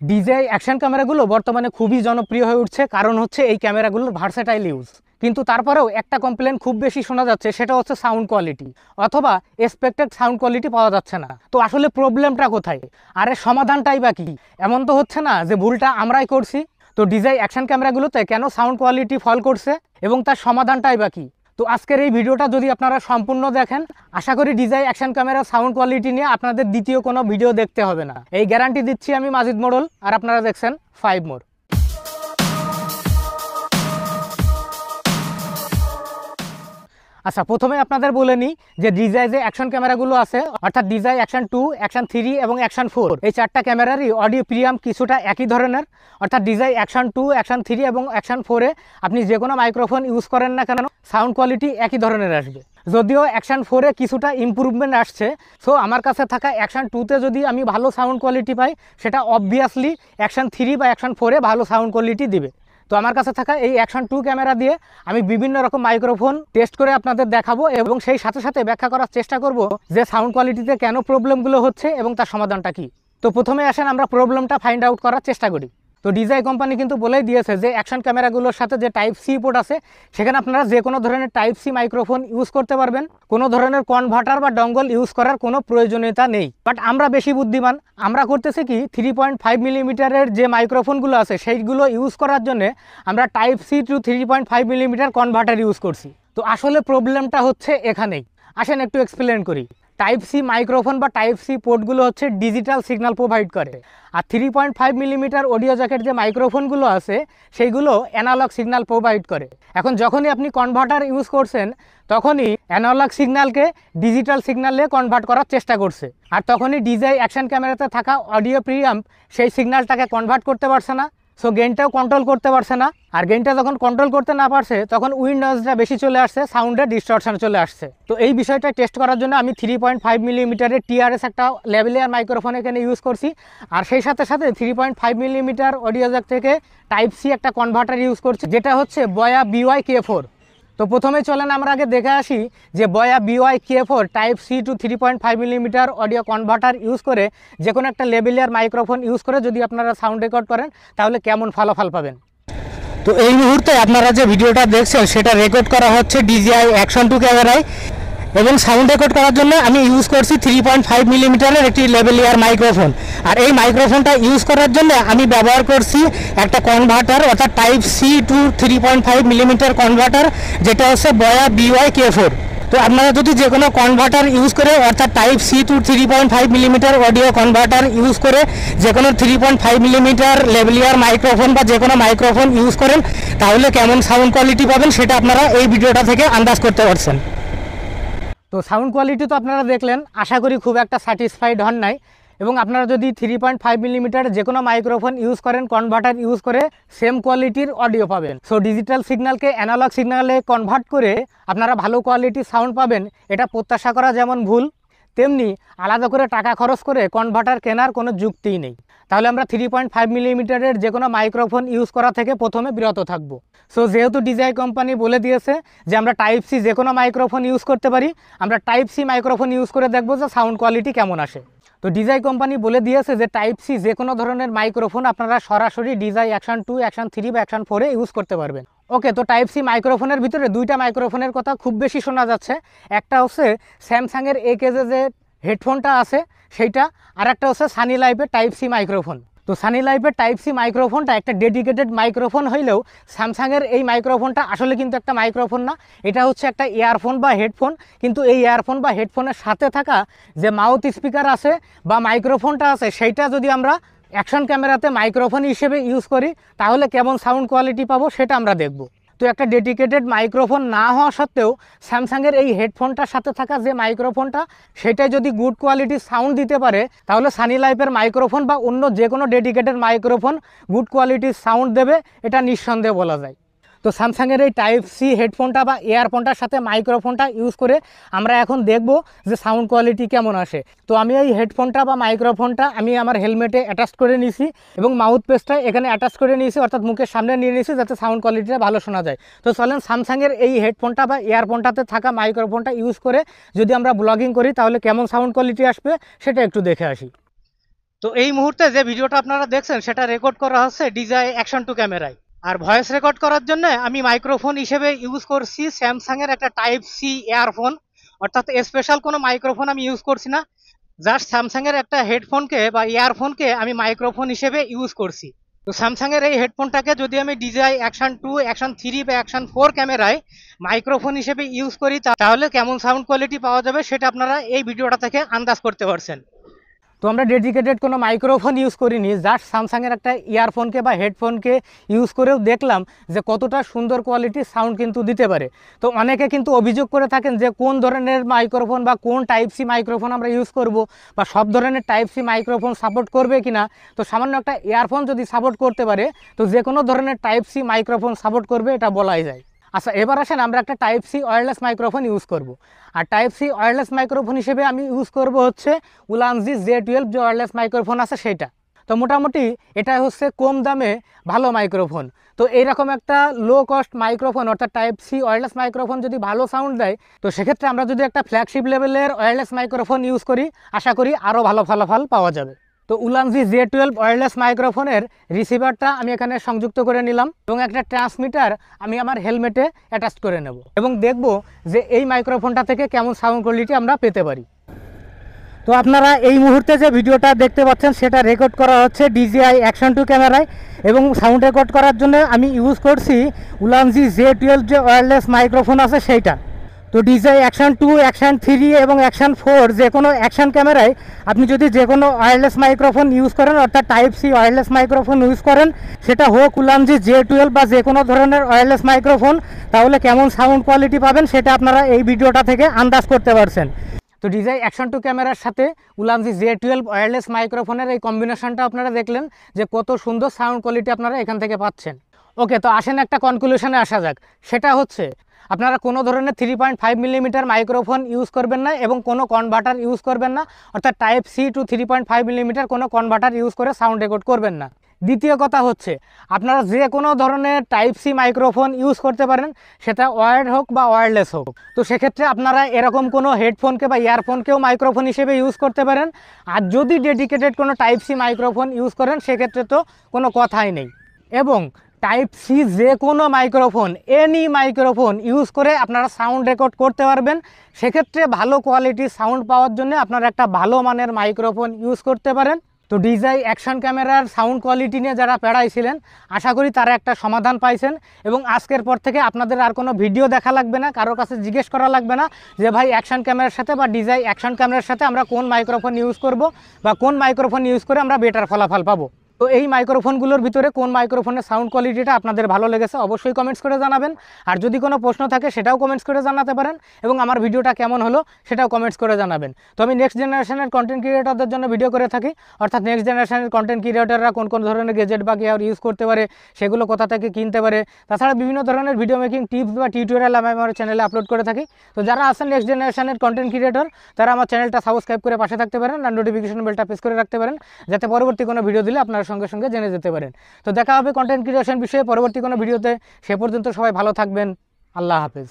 DJI action ক্যামেরাগুলো বর্তমানে খুবই জনপ্রিয় হয়ে উঠছে, কারণ হচ্ছে এই ক্যামেরাগুলোর ভার্সেটাইল ইউজ। কিন্তু তারপরেও একটা কমপ্লেন খুব বেশি শোনা যাচ্ছে, সেটা হচ্ছে সাউন্ড কোয়ালিটি, অথবা এক্সপেক্টেড সাউন্ড কোয়ালিটি পাওয়া যাচ্ছে না। তো আসলে প্রবলেমটা কোথায়, আর এর সমাধানটাই বা কি? এমন তো হচ্ছে না যে ভুলটা আমরাই করছি? তো ডিজিআই অ্যাকশন ক্যামেরাগুলোতে কেন সাউন্ড কোয়ালিটি ফল করছে এবং তার সমাধানটাই বা কি? তো আজকের এই ভিডিওটা যদি আপনারা সম্পূর্ণ দেখেন, আশা করি ডিজিআই অ্যাকশন ক্যামেরার সাউন্ড কোয়ালিটি নিয়ে আপনাদের দ্বিতীয় কোনো ভিডিও দেখতে হবে না। এই গ্যারান্টি দিচ্ছি আমি, মাজিদ মোড়ল, আর আপনারা দেখছেন 5 মোর। আচ্ছা, প্রথমে আপনাদের বলে নিই যে ডিজিআই যে অ্যাকশন ক্যামেরাগুলো আছে, অর্থাৎ ডিজিআই অ্যাকশন 2, অ্যাকশন 3 এবং অ্যাকশন 4, এই চারটা ক্যামেরারই অডিও প্রিয়াম্প কিছুটা একই ধরনের। অর্থাৎ ডিজিআই অ্যাকশন 2, অ্যাকশন 3 এবং অ্যাকশন 4-এ আপনি যে কোনো মাইক্রোফোন ইউজ করেন না কেন, সাউন্ড কোয়ালিটি একই ধরনের আসবে। যদিও অ্যাকশন 4-এ কিছুটা ইম্প্রুভমেন্ট আসছে, সো আমার কাছে থাকা অ্যাকশন 2-তে যদি আমি ভালো সাউন্ড কোয়ালিটি পাই, সেটা অবভিয়াসলি অ্যাকশন 3 বা অ্যাকশন 4-এ ভালো সাউন্ড কোয়ালিটি দিবে। তো আমার কাছে থাকা এই অ্যাকশন 2 ক্যামেরা দিয়ে আমি বিভিন্ন রকম মাইক্রোফোন টেস্ট করে আপনাদের দেখাবো এবং সেই সাথে সাথে ব্যাখ্যা করার চেষ্টা করব যে সাউন্ড কোয়ালিটিতে কেন প্রবলেমগুলো হচ্ছে এবং তার সমাধানটা কি। তো প্রথমে আসেন আমরা প্রবলেমটা ফাইন্ড আউট করার চেষ্টা করি। তো ডিজিআই কোম্পানি কিন্তু বলেই দিয়েছে যে অ্যাকশন ক্যামেরাগুলোর সাথে যে টাইপ সি পোর্ট আছে, সেখানে আপনারা যে কোনো ধরনের টাইপ সি মাইক্রোফোন ইউজ করতে পারবেন, কোনো ধরনের কনভার্টার বা ডঙ্গল ইউজ করার কোনো প্রয়োজনীয়তা নেই। বাট আমরা বেশি বুদ্ধিমান, আমরা করতেছি কি 3.5 মিলিমিটারের যে মাইক্রোফোনগুলো আছে সেইগুলো ইউজ করার জন্য আমরা type C to 3.5 millimetre converter use করছি। তো আসলে প্রবলেমটা হচ্ছে এখানেই। আসেন একটু এক্সপ্লেন করি। টাইপ সি মাইক্রোফোন বা টাইপ সি পোর্টগুলো হচ্ছে ডিজিটাল সিগন্যাল প্রোভাইড করে, আর 3.5 মিলিমিটার অডিও জ্যাকেট যে মাইক্রোফোনগুলো আছে সেইগুলো অ্যানালগ সিগন্যাল প্রোভাইড করে। এখন যখনই আপনি কনভার্টার ইউজ করছেন, তখনই অ্যানালগ সিগন্যালকে ডিজিটাল সিগন্যালে কনভার্ট করার চেষ্টা করছে, আর তখনই ডিজিআই অ্যাকশন ক্যামেরাতে থাকা অডিও প্রিয়াম্প সেই সিগন্যালটাকে কনভার্ট করতে পারছে না, সো গেইনটাও কন্ট্রোল করতে পারছে না। আর গেইনটা যখন কন্ট্রোল করতে না পারছে, তখন উইন্ডোজটা বেশি চলে আসছে, সাউন্ডের ডিস্টরশন চলে আসছে। তো এই বিষয়টা টেস্ট করার জন্য আমি 3.5 মিলিমিটারের টিআরএস একটা লেভেলিয়ার মাইক্রোফোন এখানে ইউজ করছি, আর সেই সাথে সাথে 3.5 মিলিমিটার অডিও জ্যাক থেকে টাইপ সি একটা কনভার্টার ইউজ করছি, যেটা হচ্ছে বয়া BY-K4। তো প্রথমে চলেন আমরা আগে দেখে আসি যে Boya BY-K4 type C to 3.5 millimetre audio converter use করে যে কোনো একটা লেভেলিয়ার মাইক্রোফোন ইউজ করে যদি আপনারা সাউন্ড রেকর্ড করেন, তাহলে কেমন ফলাফল পাবেন। তো এই মুহূর্তে আপনারা যে ভিডিওটা দেখছেন সেটা রেকর্ড করা হচ্ছে ডিজিআই অ্যাকশন 2 ক্যামেরায়, এবং সাউন্ড রেকর্ড করার জন্য আমি ইউজ করছি 3.5 মিলিমিটারের একটি লেভেলিয়ার মাইক্রোফোন। আর এই মাইক্রোফোনটা ইউজ করার জন্য আমি ব্যবহার করছি একটা কনভার্টার, অর্থাৎ type C to 3.5 millimetre converter, যেটা হচ্ছে বয়া BY-K4। তো আপনারা যদি যে কোনো কনভার্টার ইউজ করে, অর্থাৎ type C to 3.5 millimetre audio converter use করে যে কোনো 3.5 মিলিমিটার লেভেলিয়ার মাইক্রোফোন বা যে কোনো মাইক্রোফোন ইউজ করেন, তাহলে কেমন সাউন্ড কোয়ালিটি পাবেন সেটা আপনারা এই ভিডিওটা থেকে আন্দাজ করতে পারছেন। তো সাউন্ড কোয়ালিটি তো আপনারা দেখলেন, আশা করি খুব একটা স্যাটিসফাইড হন নাই। এবং আপনারা যদি 3.5 মিলিমিটার যে কোনো মাইক্রোফোন ইউজ করেন, কনভার্টার ইউজ করে, সেম কোয়ালিটির অডিও পাবেন। সো ডিজিটাল সিগন্যালকে অ্যানালগ সিগন্যালে কনভার্ট করে আপনারা ভালো কোয়ালিটির সাউন্ড পাবেন, এটা প্রত্যাশা করা যেমন ভুল, তেমনি আলাদা করে টাকা খরচ করে কনভার্টার কেনার কোনো যুক্তিই নেই। তাহলে আমরা 3.5 মিলিমিটারের যে কোনো মাইক্রোফোন ইউজ করা থেকে প্রথমে বিরত থাকব। সো যেহেতু ডিজিআই কোম্পানি বলে দিয়েছে যে আমরা টাইপ সি যে কোনো মাইক্রোফোন ইউজ করতে পারি, আমরা টাইপ সি মাইক্রোফোন ইউজ করে দেখব যে সাউন্ড কোয়ালিটি কেমন আসে। তো ডিজিআই কোম্পানি বলে দিয়েছে যে টাইপ সি যে কোনো ধরনের মাইক্রোফোন আপনারা সরাসরি ডিজিআই অ্যাকশন 2, অ্যাকশন 3 বা অ্যাকশন 4-এ ইউজ করতে পারবেন। ওকে, তো টাইপ সি মাইক্রোফোনের ভিতরে দুইটা মাইক্রোফোনের কথা খুব বেশি শোনা যাচ্ছে। একটা হচ্ছে স্যামসাংয়ের একেজে যে হেডফোনটা আছে সেইটা, আর একটা হচ্ছে সানি লাইফের টাইপ সি মাইক্রোফোন। তো সানি লাইফের টাইপ সি মাইক্রোফোনটা একটা ডেডিকেটেড মাইক্রোফোন হইলেও স্যামসাংয়ের এই মাইক্রোফোনটা আসলে কিন্তু একটা মাইক্রোফোন না, এটা হচ্ছে একটা ইয়ারফোন বা হেডফোন। কিন্তু এই ইয়ারফোন বা হেডফোনের সাথে থাকা যে মাউথ স্পিকার আছে বা মাইক্রোফোনটা আছে, সেইটা যদি আমরা অ্যাকশন ক্যামেরাতে মাইক্রোফোন হিসেবে ইউজ করি, তাহলে কেমন সাউন্ড কোয়ালিটি পাবো সেটা আমরা দেখব। তো একটা ডেডিকেটেড মাইক্রোফোন না হওয়া সত্ত্বেও স্যামসাংয়ের এই হেডফোনটার সাথে থাকা যে মাইক্রোফোনটা, সেটাই যদি গুড কোয়ালিটির সাউন্ড দিতে পারে, তাহলে সানি লাইফের মাইক্রোফোন বা অন্য যে কোনো ডেডিকেটেড মাইক্রোফোন গুড কোয়ালিটির সাউন্ড দেবে, এটা নিঃসন্দেহে বলা যায়। তো স্যামসাংয়ের এই টাইপ সি হেডফোনটা বা ইয়ারফোনটার সাথে মাইক্রোফোনটা ইউজ করে আমরা এখন দেখব যে সাউন্ড কোয়ালিটি কেমন আসে। তো আমি এই হেডফোনটা বা মাইক্রোফোনটা আমি আমার হেলমেটে অ্যাটাচ করে নিয়েছি এবং মাউথ পেসটা এখানে অ্যাটাচ করে নিয়েছি, অর্থাৎ মুখের সামনে নিয়ে নিয়েছি যাতে সাউন্ড কোয়ালিটিটা ভালো শোনা যায়। তো চলেন স্যামসাংয়ের এই হেডফোনটা বা ইয়ারফোনটাতে থাকা মাইক্রোফোনটা ইউজ করে যদি আমরা ব্লগিং করি, তাহলে কেমন সাউন্ড কোয়ালিটি আসবে সেটা একটু দেখে আসি। তো এই মুহূর্তে যে ভিডিওটা আপনারা দেখছেন সেটা রেকর্ড করা হচ্ছে DJI Action 2 ক্যামেরায়। আর ভয়েস রেকর্ড করার জন্য আমি মাইক্রোফোন হিসেবে ইউজ করছি স্যামসাং এর একটা টাইপ সি ইয়ারফোন, অর্থাৎ স্পেশাল কোনো মাইক্রোফোন আমি ইউজ করছি না, জাস্ট স্যামসাং এর একটা হেডফোনকে বা ইয়ারফোনকে আমি মাইক্রোফোন হিসেবে ইউজ করছি। তো স্যামসাং এর এই হেডফোনটাকে যদি আমি DJI Action 2, Action 3 বা Action 4 ক্যামেরায় মাইক্রোফোন হিসেবে ইউজ করি তাহলে কেমন সাউন্ড কোয়ালিটি পাওয়া যাবে সেটা আপনারা এই ভিডিওটা থেকে আন্দাজ করতে পারছেন। তো আমরা ডেডিকেটেড কোনো মাইক্রোফোন ইউজ করিনি, জাস্ট স্যামসাংয়ের একটা ইয়ারফোনকে বা হেডফোনকে ইউজ করেও দেখলাম যে কতটা সুন্দর কোয়ালিটির সাউন্ড কিন্তু দিতে পারে। তো অনেকে কিন্তু অভিযোগ করে থাকেন যে কোন ধরনের মাইক্রোফোন বা কোন টাইপ সি মাইক্রোফোন আমরা ইউজ করব, বা সব ধরনের টাইপ সি মাইক্রোফোন সাপোর্ট করবে কিনা। তো সামান্য একটা ইয়ারফোন যদি সাপোর্ট করতে পারে তো যে কোনো ধরনের টাইপ সি মাইক্রোফোন সাপোর্ট করবে, এটা বলাই যায়। আচ্ছা, এবার আসেন আমরা একটা type C wireless microphone use করব। আর টাইপ সি ওয়্যারলেস মাইক্রোফোন হিসেবে আমি ইউজ করব হচ্ছে উলানজি J12 যে ওয়্যারলেস মাইক্রোফোন আছে সেটা। তো মোটামুটি এটা হচ্ছে কম দামে ভালো মাইক্রোফোন। তো এইরকম একটা লো কস্ট মাইক্রোফোন অর্থাৎ টাইপ সি ওয়্যারলেস মাইক্রোফোন যদি ভালো সাউন্ড দেয়, তো সেক্ষেত্রে আমরা যদি একটা ফ্ল্যাগশিপ লেভেলের ওয়্যারলেস মাইক্রোফোন ইউজ করি, আশা করি আরও ভালো ফলাফল পাওয়া যাবে। তো উলানজি J12 ওয়্যারলেস মাইক্রোফোনের রিসিভারটা আমি এখানে সংযুক্ত করে নিলাম এবং একটা ট্রান্সমিটার আমি আমার হেলমেটে অ্যাটাচ করে নেব এবং দেখব যে এই মাইক্রোফোনটা থেকে কেমন সাউন্ড কোয়ালিটি আমরা পেতে পারি। তো আপনারা এই মুহূর্তে যে ভিডিওটা দেখতে পাচ্ছেন সেটা রেকর্ড করা হচ্ছে DJI Action 2 ক্যামেরায় এবং সাউন্ড রেকর্ড করার জন্য আমি ইউজ করছি উলানজি J12 যে ওয়্যারলেস মাইক্রোফোন আছে সেইটা। তো DJI Action 2, Action 3 এবং Action 4 যে কোনো অ্যাকশন ক্যামেরায় আপনি যদি যে কোনো ওয়্যারলেস মাইক্রোফোন ইউজ করেন অর্থাৎ type C wireless microphone use করেন, সেটা হোক উলানজি J12 বা যে কোনো ধরনের ওয়্যারলেস মাইক্রোফোন, তাহলে কেমন সাউন্ড কোয়ালিটি পাবেন সেটা আপনারা এই ভিডিওটা থেকে আন্দাজ করতে পারছেন। তো DJI Action 2 ক্যামেরার সাথে উলানজি J12 ওয়্যারলেস মাইক্রোফোনের এই কম্বিনেশনটা আপনারা দেখলেন যে কত সুন্দর সাউন্ড কোয়ালিটি আপনারা এখান থেকে পাচ্ছেন। ওকে, তো আসেন একটা কনক্লুশনে আসা যাক। সেটা হচ্ছে আপনারা কোনো ধরনের 3.5 মিলিমিটার মাইক্রোফোন ইউজ করবেন না এবং কোনো কনভার্টার ইউজ করবেন না, অর্থাৎ টাইপ সি টু 3.5 মিলিমিটার কোনো কনভার্টার ইউজ করে সাউন্ড রেকর্ড করবেন না। দ্বিতীয় কথা হচ্ছে আপনারা যে কোনো ধরনের টাইপ সি মাইক্রোফোন ইউজ করতে পারেন, সেটা ওয়্যার্ড হোক বা ওয়্যারলেস হোক। তো সেক্ষেত্রে আপনারা এরকম কোনো হেডফোনকে বা ইয়ারফোনকেও মাইক্রোফোন হিসেবে ইউজ করতে পারেন। আর যদি ডেডিকেটেড কোনো টাইপ সি মাইক্রোফোন ইউজ করেন সেক্ষেত্রে তো কোনো কথাই নেই। এবং টাইপ সি যে কোনো মাইক্রোফোন, এনি মাইক্রোফোন ইউজ করে আপনারা সাউন্ড রেকর্ড করতে পারবেন। সেক্ষেত্রে ভালো কোয়ালিটির সাউন্ড পাওয়ার জন্য আপনারা একটা ভালো মানের মাইক্রোফোন ইউজ করতে পারেন। তো DJI Action ক্যামেরার সাউন্ড কোয়ালিটি নিয়ে যারা পেড়াইছিলেন, আশা করি তারা একটা সমাধান পাইছেন এবং আজকের পর থেকে আপনাদের আর কোনো ভিডিও দেখা লাগবে না, কারোর কাছে জিজ্ঞেস করা লাগবে না যে ভাই অ্যাকশন ক্যামেরার সাথে বা DJI Action ক্যামেরার সাথে আমরা কোন মাইক্রোফোন ইউজ করব বা কোন মাইক্রোফোন ইউজ করে আমরা বেটার ফলাফল পাবো। তো এই মাইক্রোফোনগুলোর ভিতরে কোন মাইক্রোফোনের সাউন্ড কোয়ালিটিটা আপনাদের ভালো লেগেছে অবশ্যই কমেন্টস করে জানাবেন। আর যদি কোনো প্রশ্ন থাকে সেটাও কমেন্টস করে জানাতে পারেন এবং আমার ভিডিওটা কেমন হলো সেটাও কমেন্টস করে জানাবেন। তো আমি নেক্সট জেনারেশনের কন্টেন্ট ক্রিয়েটরদের জন্য ভিডিও করে থাকি, অর্থাৎ নেক্সট জেনারেশনের কন্টেন্ট ক্রিয়েটররা কোন কোন ধরনের গেজেট বা গিয়ার ইউজ করতে পারে, সেগুলো কোথা থেকে কিনতে পারে, তাছাড়া বিভিন্ন ধরনের ভিডিও মেকিং টিপস বা টিউটোরিয়াল আমি আমার চ্যানেলে আপলোড করে থাকি। তো যারা আছেন নেক্সট জেনারেশনের কন্টেন্ট ক্রিয়েটর তারা আমার চ্যানেলটা সাবস্ক্রাইব করে পাশে থাকতে পারেন আর নোটিফিকেশন বেলটা প্রেস করে রাখতে পারেন, যাতে পরবর্তী কোনো ভিডিও দিলে আপনারা সঙ্গে সঙ্গে জেনে যেতে পারেন। তো দেখা হবে কন্টেন্ট ক্রিয়েশন বিষয়ে পরবর্তী কোনো ভিডিওতে। সে পর্যন্ত সবাই ভালো থাকবেন। আল্লাহ হাফেজ।